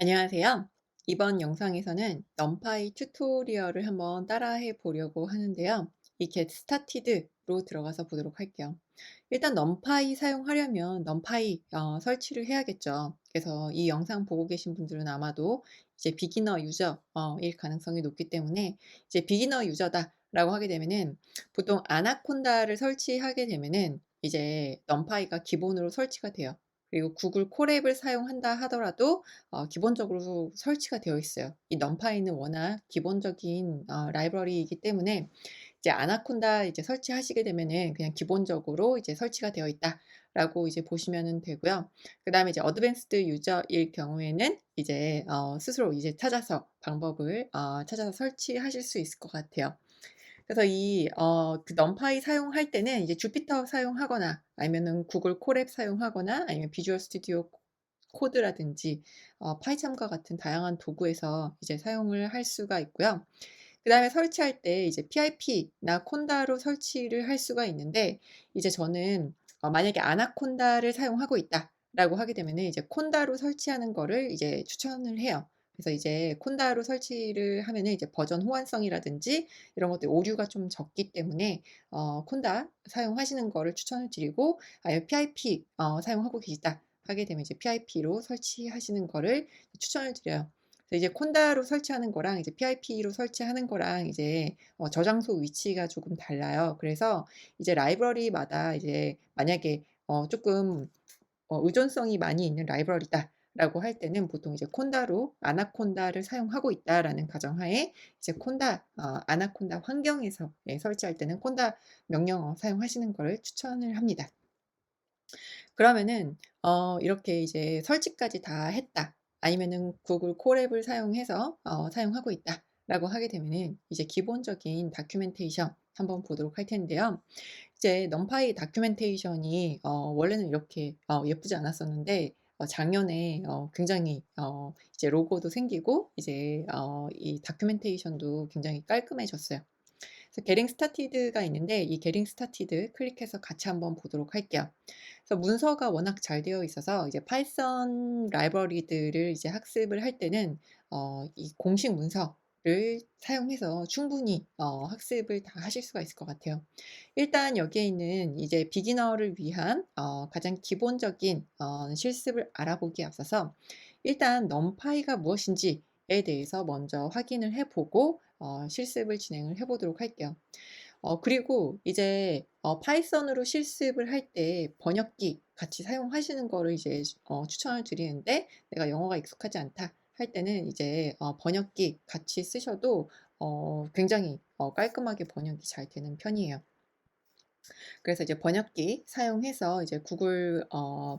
안녕하세요. 이번 영상에서는 numpy 튜토리얼을 한번 따라해 보려고 하는데요. 이 get started로 들어가서 보도록 할게요. 일단 numpy 사용하려면 numpy 설치를 해야겠죠. 그래서 이 영상 보고 계신 분들은 아마도 이제 비기너 유저일 가능성이 높기 때문에 이제 비기너 유저다라고 하게 되면은 보통 아나콘다를 설치하게 되면은 이제 numpy가 기본으로 설치가 돼요. 그리고 구글 콜앱을 사용한다 하더라도 기본적으로 설치가 되어 있어요. 이 numPy는 워낙 기본적인 라이브러리이기 때문에 이제 아나콘다 이제 설치하시게 되면은 그냥 기본적으로 이제 설치가 되어 있다라고 이제 보시면은 되고요. 그다음에 이제 어드밴스드 유저일 경우에는 이제 스스로 이제 찾아서 방법을 찾아서 설치하실 수 있을 것 같아요. 그래서 그 numpy 사용할 때는 이제 주피터 사용하거나 아니면은 구글 콜앱 사용하거나 아니면 비주얼 스튜디오 코드라든지 파이썬과 같은 다양한 도구에서 이제 사용을 할 수가 있고요. 그다음에 설치할 때 이제 PIP나 콘다로 설치를 할 수가 있는데 이제 저는 만약에 아나콘다를 사용하고 있다라고 하게 되면은 이제 콘다로 설치하는 거를 이제 추천을 해요. 그래서 이제 콘다로 설치를 하면은 이제 버전 호환성이라든지 이런 것들 오류가 좀 적기 때문에 콘다 사용하시는 거를 추천을 드리고 아니면 PIP 사용하고 계시다 하게 되면 이제 PIP로 설치하시는 거를 추천을 드려요. 그래서 이제 콘다로 설치하는 거랑 이제 PIP로 설치하는 거랑 이제 저장소 위치가 조금 달라요. 그래서 이제 라이브러리마다 이제 만약에 쪼끔 의존성이 많이 있는 라이브러리다라고 할 때는 보통 이제 콘다로 아나콘다를 사용하고 있다라는 가정하에 이제 아나콘다 환경에서 설치할 때는 콘다 명령어 사용하시는 거를 추천을 합니다. 그러면은 이렇게 이제 설치까지 다 했다. 아니면은 구글 콜앱을 사용해서 사용하고 있다라고 하게 되면은 이제 기본적인 다큐멘테이션 한번 보도록 할 텐데요. 이제 numpy 다큐멘테이션이 원래는 이렇게 예쁘지 않았었는데 작년에 굉장히 이제 로고도 생기고 이제 이 다큐멘테이션도 굉장히 깔끔해졌어요. 그래서 getting started가 있는데 이 getting started 클릭해서 같이 한번 보도록 할게요. 그래서 문서가 워낙 잘 되어 있어서 이제 파이썬 라이브러리들을 이제 학습을 할 때는 이 공식 문서를 사용해서 충분히 학습을 다 하실 수가 있을 것 같아요. 일단 여기에 있는 이제 비기너를 위한 가장 기본적인 실습을 알아보기에 앞서서 일단 numpy가 무엇인지에 대해서 먼저 확인을 해 보고 실습을 진행을 해 보도록 할게요. 그리고 이제 파이썬으로 실습을 할 때 번역기 같이 사용하시는 거를 이제 추천을 드리는데 내가 영어가 익숙하지 않다 할 때는 이제 번역기 같이 쓰셔도 굉장히 깔끔하게 번역이 잘 되는 편이에요. 그래서 이제 번역기 사용해서 이제 구글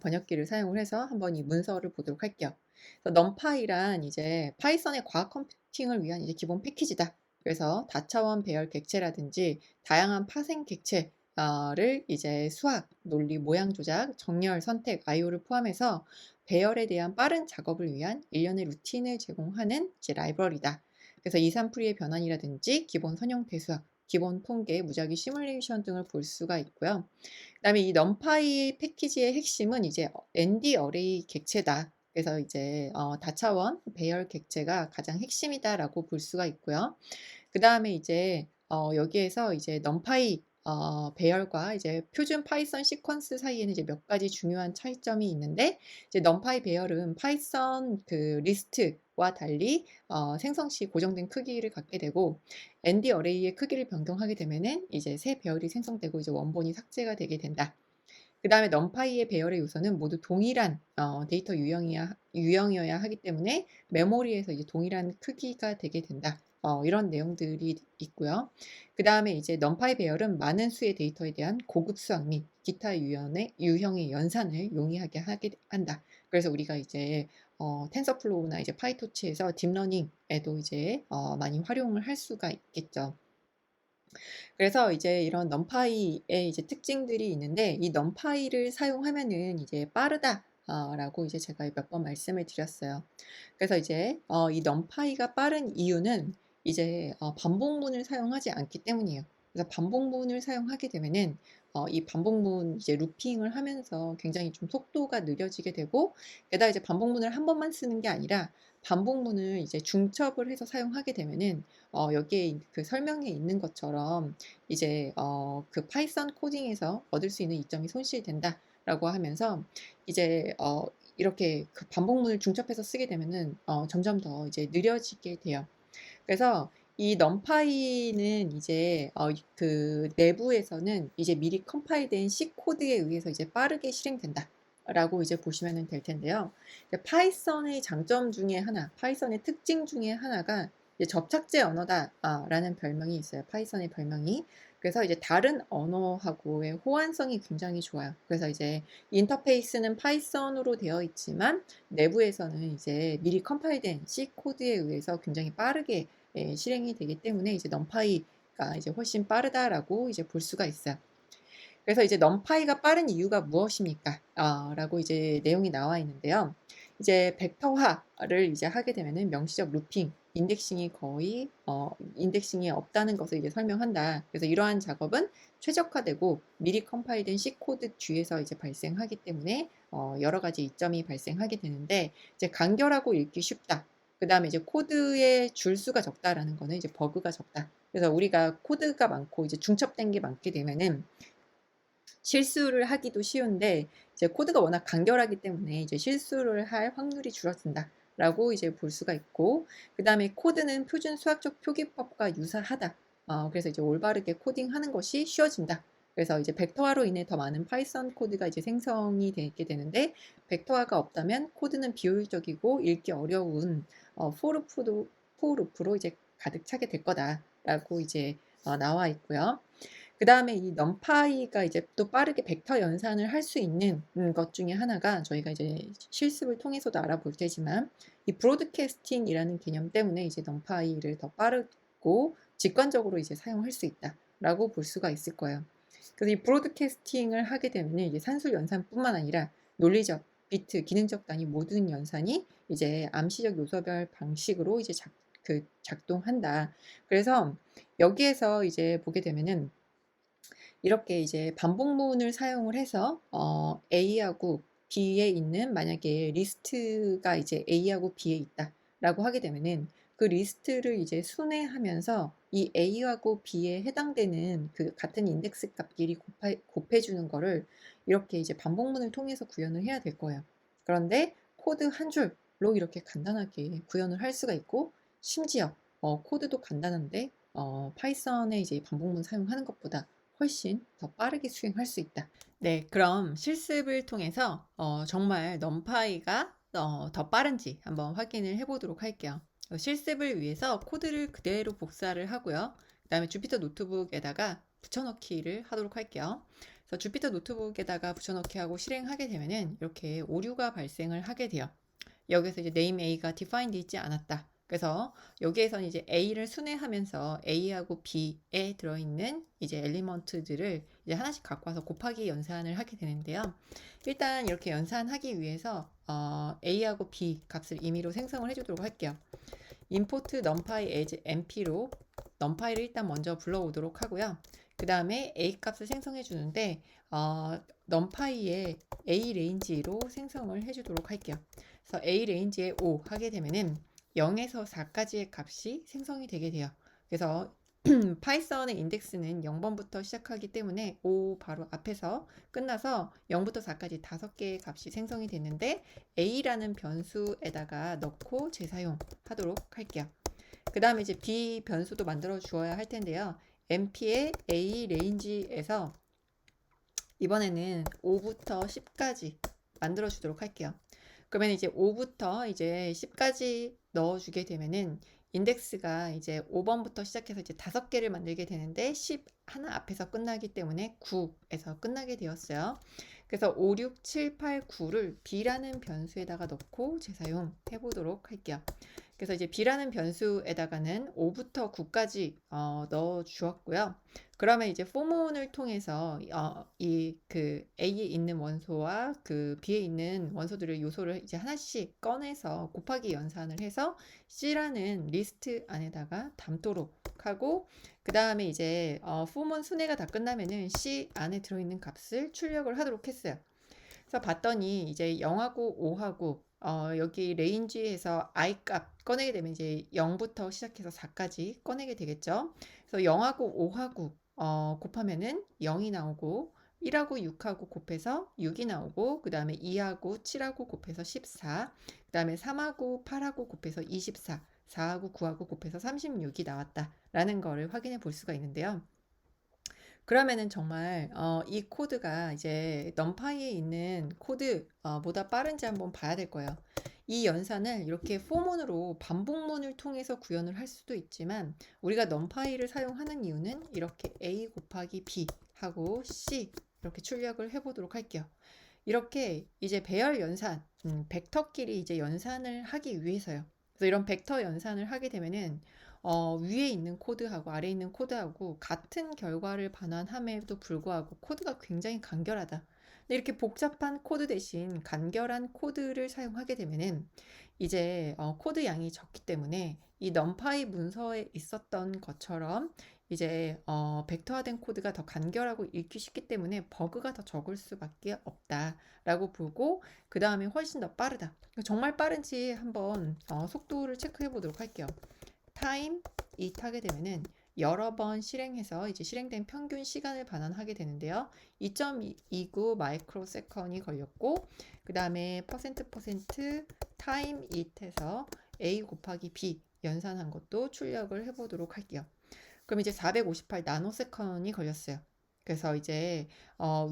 번역기를 사용을 해서 한번 이 문서를 보도록 할게요. 그래서 numpy란 이제 파이썬의 과학 컴퓨팅을 위한 이제 기본 패키지다. 그래서 다차원 배열 객체라든지 다양한 파생 객체를 이제 수학, 논리, 모양 조작, 정렬, 선택, IO를 포함해서 배열에 대한 빠른 작업을 위한 일련의 루틴을 제공하는 이제 라이브러리다. 그래서 이산풀이의 변환이라든지 기본 선형 대수학, 기본 통계, 무작위 시뮬레이션 등을 볼 수가 있고요. 그다음에 이 numpy 패키지의 핵심은 이제 ND 어레이 객체다. 그래서 이제 다차원 배열 객체가 가장 핵심이다라고 볼 수가 있고요. 그다음에 이제 여기에서 이제 numpy 배열과 이제 표준 파이썬 시퀀스 사이에는 이제 몇 가지 중요한 차이점이 있는데 이제 numpy 배열은 파이썬 그 리스트와 달리 생성 시 고정된 크기를 갖게 되고 ND 어레이의 크기를 변경하게 되면은 이제 새 배열이 생성되고 이제 원본이 삭제가 되게 된다. 그다음에 numpy의 배열의 요소는 모두 동일한 데이터 유형이어야 하기 때문에 메모리에서 이제 동일한 크기가 되게 된다. 이런 내용들이 있고요. 그다음에 이제 numpy 배열은 많은 수의 데이터에 대한 고급 수학 및 기타 유형의 연산을 용이하게 하게 한다. 그래서 우리가 이제 텐서플로우나 이제 파이토치에서 딥러닝에도 이제 많이 활용을 할 수가 있겠죠. 그래서 이제 이런 numpy의 이제 특징들이 있는데 이 numpy를 사용하면은 이제 빠르다. 라고 이제 제가 몇 번 말씀을 드렸어요. 그래서 이제 이 numpy가 빠른 이유는 이제 반복문을 사용하지 않기 때문이에요. 그래서 반복문을 사용하게 되면은 이 반복문 이제 루핑을 하면서 굉장히 좀 속도가 느려지게 되고, 게다가 이제 반복문을 한 번만 쓰는 게 아니라 반복문을 이제 중첩을 해서 사용하게 되면은 여기에 그 설명에 있는 것처럼 이제 그 파이썬 코딩에서 얻을 수 있는 이점이 손실된다라고 하면서 이제 이렇게 그 반복문을 중첩해서 쓰게 되면은 점점 더 이제 느려지게 돼요. 그래서 이 넘파이는 이제 그 내부에서는 이제 미리 컴파일된 C 코드에 의해서 이제 빠르게 실행된다라고 이제 보시면 될 텐데요. 파이썬의 장점 중에 하나, 파이썬의 특징 중에 하나가 이제 접착제 언어다라는 별명이 있어요. 파이썬의 별명이. 그래서 이제 다른 언어하고의 호환성이 굉장히 좋아요. 그래서 이제 인터페이스는 파이썬으로 되어 있지만 내부에서는 이제 미리 컴파일된 C 코드에 의해서 굉장히 빠르게 실행이 되기 때문에 이제 넘파이가 이제 훨씬 빠르다라고 이제 볼 수가 있어요. 그래서 이제 넘파이가 빠른 이유가 무엇입니까? 라고 이제 내용이 나와 있는데요. 이제 벡터화를 이제 하게 되면은 명시적 루핑, 인덱싱이 없다는 것을 이제 설명한다. 그래서 이러한 작업은 최적화되고 미리 컴파일된 C 코드 뒤에서 이제 발생하기 때문에 여러 가지 이점이 발생하게 되는데, 이제 간결하고 읽기 쉽다. 그 다음에 이제 코드의 줄수가 적다라는 거는 이제 버그가 적다. 그래서 우리가 코드가 많고 이제 중첩된 게 많게 되면은 실수를 하기도 쉬운데, 이제 코드가 워낙 간결하기 때문에 이제 실수를 할 확률이 줄어든다라고 이제 볼 수가 있고, 그 다음에 코드는 표준 수학적 표기법과 유사하다. 그래서 이제 올바르게 코딩하는 것이 쉬워진다. 그래서 이제 벡터화로 인해 더 많은 파이썬 코드가 이제 생성이 되게 되는데, 벡터화가 없다면 코드는 비효율적이고 읽기 어려운 포루프로 이제 가득 차게 될 거다라고 이제 나와 있고요. 그 다음에 이 넘파이가 이제 또 빠르게 벡터 연산을 할 수 있는 것 중에 하나가, 저희가 이제 실습을 통해서도 알아볼 테지만 이 브로드캐스팅이라는 개념 때문에 이제 넘파이를 더 빠르고 직관적으로 이제 사용할 수 있다라고 볼 수가 있을 거예요. 그래서 이 브로드캐스팅을 하게 되면 이제 산술 연산뿐만 아니라 논리적, 비트, 기능적 단위 모든 연산이 이제 암시적 요소별 방식으로 이제 작동한다. 그래서 여기에서 이제 보게 되면은 이렇게 이제 반복문을 사용을 해서 A하고 B에 있는, 만약에 리스트가 이제 A하고 B에 있다라고 하게 되면은 그 리스트를 이제 순회하면서 이 A하고 B에 해당되는 그 같은 인덱스 값끼리 곱해주는 거를 이렇게 이제 반복문을 통해서 구현을 해야 될 거예요. 그런데 코드 한 줄로 이렇게 간단하게 구현을 할 수가 있고, 심지어 코드도 간단한데 파이썬에 이제 반복문 사용하는 것보다 훨씬 더 빠르게 수행할 수 있다. 네, 그럼 실습을 통해서 정말 넘파이가 더 빠른지 한번 확인을 해보도록 할게요. 실습을 위해서 코드를 그대로 복사를 하고요. 그 다음에 주피터 노트북에다가 붙여넣기를 하도록 할게요. 그래서 주피터 노트북에다가 붙여넣기 하고 실행하게 되면은 이렇게 오류가 발생을 하게 돼요. 여기서 이제 name A가 defined 있지 않았다. 그래서 여기에서는 이제 A를 순회하면서 A하고 B에 들어있는 이제 엘리먼트들을 이제 하나씩 갖고 와서 곱하기 연산을 하게 되는데요. 일단 이렇게 연산하기 위해서 A하고 B 값을 임의로 생성을 해주도록 할게요. import numpy as np로 numpy를 일단 먼저 불러오도록 하고요. 그 다음에 A 값을 생성해 주는데 numpy의 A 레인지로 생성을 해주도록 할게요. 그래서 A 레인지에 5 하게 되면은 0에서 4까지의 값이 생성이 되게 돼요. 그래서 파이썬의 인덱스는 0번부터 시작하기 때문에 5 바로 앞에서 끝나서 0부터 4까지 5개의 값이 생성이 됐는데, A라는 변수에다가 넣고 재사용하도록 할게요. 그 다음에 이제 B 변수도 만들어 주어야 할 텐데요. np의 A 레인지에서 이번에는 5부터 10까지 만들어 주도록 할게요. 그러면 이제 5부터 이제 10까지 넣어주게 되면은 인덱스가 이제 5번부터 시작해서 이제 5개를 만들게 되는데 10 하나 앞에서 끝나기 때문에 9에서 끝나게 되었어요. 그래서 5, 6, 7, 8, 9를 B라는 변수에다가 넣고 재사용해 보도록 할게요. 그래서 이제 b라는 변수에다가는 5부터 9까지 넣어 주었고요. 그러면 이제 포문을 통해서 A에 있는 원소와 그 B에 있는 원소들의 요소를 이제 하나씩 꺼내서 곱하기 연산을 해서 C라는 리스트 안에다가 담도록 하고, 그 다음에 이제 포문 순회가 다 끝나면은 C 안에 들어있는 값을 출력을 하도록 했어요. 그래서 봤더니 이제 0하고 5하고 여기 레인지에서 i 값 꺼내게 되면 이제 0부터 시작해서 4까지 꺼내게 되겠죠. 그래서 0하고 5하고 곱하면은 0이 나오고, 1하고 6하고 곱해서 6이 나오고, 그 다음에 2하고 7하고 곱해서 14, 그 다음에 3하고 8하고 곱해서 24, 4하고 9하고 곱해서 36이 나왔다라는 거를 확인해 볼 수가 있는데요. 그러면은 정말 이 코드가 이제 넘파이에 있는 코드보다 빠른지 한번 봐야 될 거예요. 이 연산을 이렇게 포문으로 반복문을 통해서 구현을 할 수도 있지만, 우리가 넘파이를 사용하는 이유는 이렇게 a 곱하기 b 하고 c 이렇게 출력을 해보도록 할게요. 이렇게 이제 배열 연산, 벡터끼리 이제 연산을 하기 위해서요. 그래서 이런 벡터 연산을 하게 되면은 위에 있는 코드하고 아래에 있는 코드하고 같은 결과를 반환함에도 불구하고 코드가 굉장히 간결하다. 근데 이렇게 복잡한 코드 대신 간결한 코드를 사용하게 되면은 이제 코드 양이 적기 때문에 이 넘파이 문서에 있었던 것처럼 이제 벡터화된 코드가 더 간결하고 읽기 쉽기 때문에 버그가 더 적을 수밖에 없다라고 보고, 그 다음에 훨씬 더 빠르다. 정말 빠른지 한번 속도를 체크해 보도록 할게요. 타임 it 하게 되면은 여러 번 실행해서 이제 실행된 평균 시간을 반환하게 되는데요. 2.29 마이크로 세컨이 걸렸고, 그 다음에 %% time it 해서 a 곱하기 b 연산한 것도 출력을 해보도록 할게요. 그럼 이제 458 나노세컨이 걸렸어요. 그래서 이제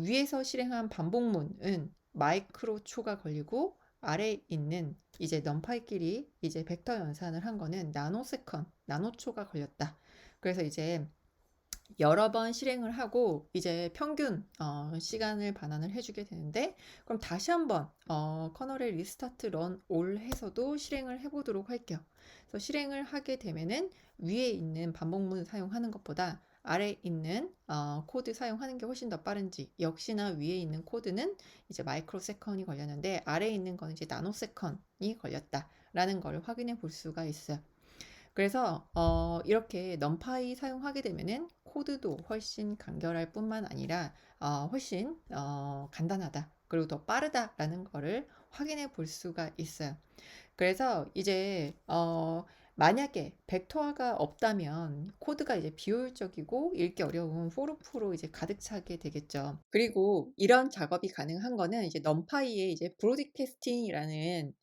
위에서 실행한 반복문은 마이크로 초가 걸리고, 아래에 있는 이제 넘파이끼리 이제 벡터 연산을 한 거는 나노세컨, 나노초가 걸렸다. 그래서 이제 여러 번 실행을 하고 이제 평균 시간을 반환을 해주게 되는데, 그럼 다시 한번 커널의 리스타트 런 올 해서도 실행을 해보도록 할게요. 그래서 실행을 하게 되면은 위에 있는 반복문 사용하는 것보다 아래에 있는 코드 사용하는 게 훨씬 더 빠른지, 역시나 위에 있는 코드는 이제 마이크로 세컨이 걸렸는데 아래에 있는 거는 이제 나노 세컨이 걸렸다라는 걸 확인해 볼 수가 있어요. 그래서 이렇게 넘파이 사용하게 되면은 코드도 훨씬 간결할 뿐만 아니라 훨씬 간단하다, 그리고 더 빠르다라는 거를 확인해 볼 수가 있어요. 그래서 이제 만약에 벡터화가 없다면 코드가 이제 비효율적이고 읽기 어려운 포르프로 이제 가득 차게 되겠죠. 그리고 이런 작업이 가능한 거는 이제 넘파이에 이제 브로드캐스팅이라는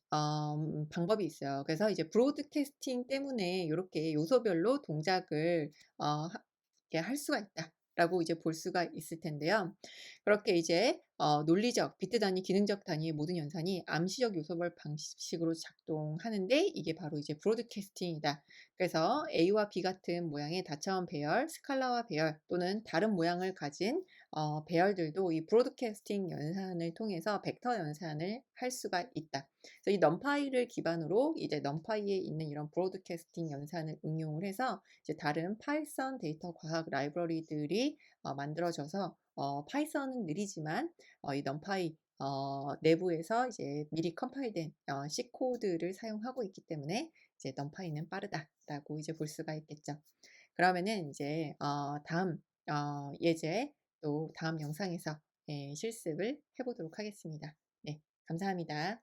방법이 있어요. 그래서 이제 브로드캐스팅 때문에 이렇게 요소별로 동작을 이렇게 할 수가 있다라고 이제 볼 수가 있을 텐데요. 그렇게 이제 논리적, 비트 단위, 기능적 단위의 모든 연산이 암시적 요소별 방식으로 작동하는데, 이게 바로 이제 브로드캐스팅이다. 그래서 A와 B 같은 모양의 다차원 배열, 스칼라와 배열 또는 다른 모양을 가진 배열들도 이 브로드캐스팅 연산을 통해서 벡터 연산을 할 수가 있다. 그래서 이 넘파이를 기반으로 이제 넘파이에 있는 이런 브로드캐스팅 연산을 응용을 해서 이제 다른 파이썬 데이터 과학 라이브러리들이 만들어져서 파이썬은 느리지만 이 넘파이 내부에서 이제 미리 컴파일된 C 코드를 사용하고 있기 때문에 이제 넘파이는 빠르다라고 이제 볼 수가 있겠죠. 그러면은 이제 다음 예제 또 다음 영상에서 실습을 해보도록 하겠습니다. 네, 감사합니다.